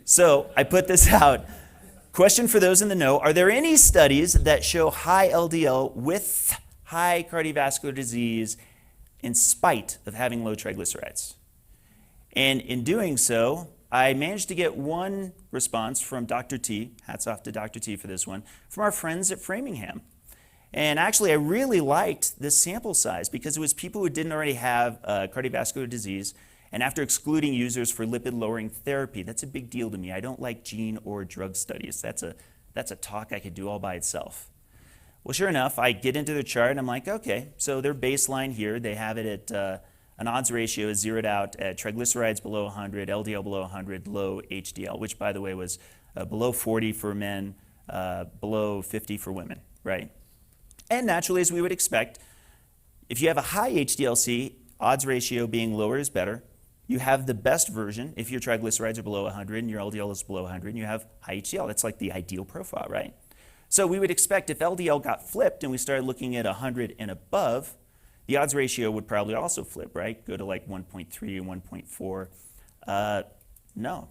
So I put this out. Question for those in the know, are there any studies that show high LDL with high cardiovascular disease in spite of having low triglycerides? And in doing so, I managed to get one response from Dr. T, hats off to Dr. T for this one, from our friends at Framingham. And actually, I really liked this sample size because it was people who didn't already have cardiovascular disease, and after excluding users for lipid-lowering therapy. That's a big deal to me. I don't like gene or drug studies. That's a talk I could do all by itself. Well, sure enough, I get into their chart, and I'm like, okay, so their baseline here, they have it at an odds ratio is zeroed out at triglycerides below 100, LDL below 100, low HDL, which, by the way, was below 40 for men, below 50 for women, right? And naturally, as we would expect, if you have a high HDL-C, odds ratio being lower is better. You have the best version if your triglycerides are below 100 and your LDL is below 100 and you have high HDL. That's like the ideal profile, right? So we would expect if LDL got flipped and we started looking at 100 and above, the odds ratio would probably also flip, right? Go to like 1.3 and 1.4. No.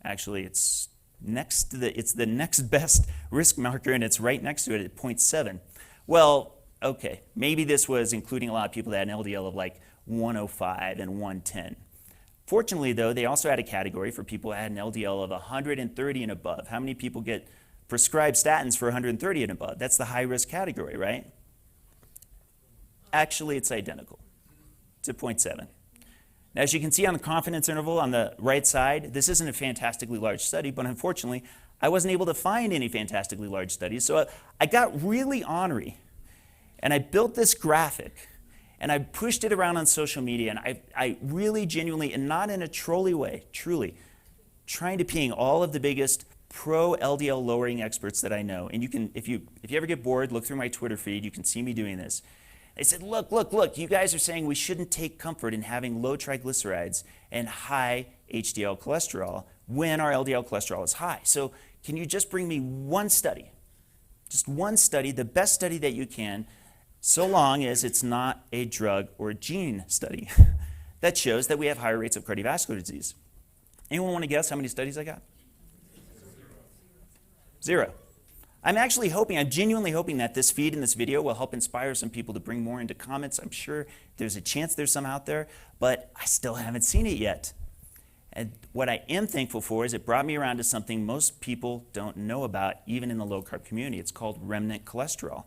Actually, it's the next best risk marker, and it's right next to it at 0.7. Well, okay, maybe this was including a lot of people that had an LDL of like 105 and 110. Fortunately, though, they also had a category for people who had an LDL of 130 and above. How many people get prescribed statins for 130 and above? That's the high-risk category, right? Actually, it's identical. It's at 0.7. Now, as you can see on the confidence interval on the right side, this isn't a fantastically large study, but unfortunately, I wasn't able to find any fantastically large studies. So I got really ornery, and I built this graphic, and I pushed it around on social media, and I really genuinely, and not in a trolly way, truly, trying to ping all of the biggest pro-LDL lowering experts that I know. And you can, if you ever get bored, look through my Twitter feed, you can see me doing this. They said, look, you guys are saying we shouldn't take comfort in having low triglycerides and high HDL cholesterol when our LDL cholesterol is high. So can you just bring me one study, just one study, the best study that you can, so long as it's not a drug or a gene study that shows that we have higher rates of cardiovascular disease. Anyone want to guess how many studies I got? Zero. I'm genuinely hoping that this feed and this video will help inspire some people to bring more into comments. I'm sure there's a chance there's some out there, but I still haven't seen it yet. And what I am thankful for is it brought me around to something most people don't know about, even in the low-carb community. It's called remnant cholesterol.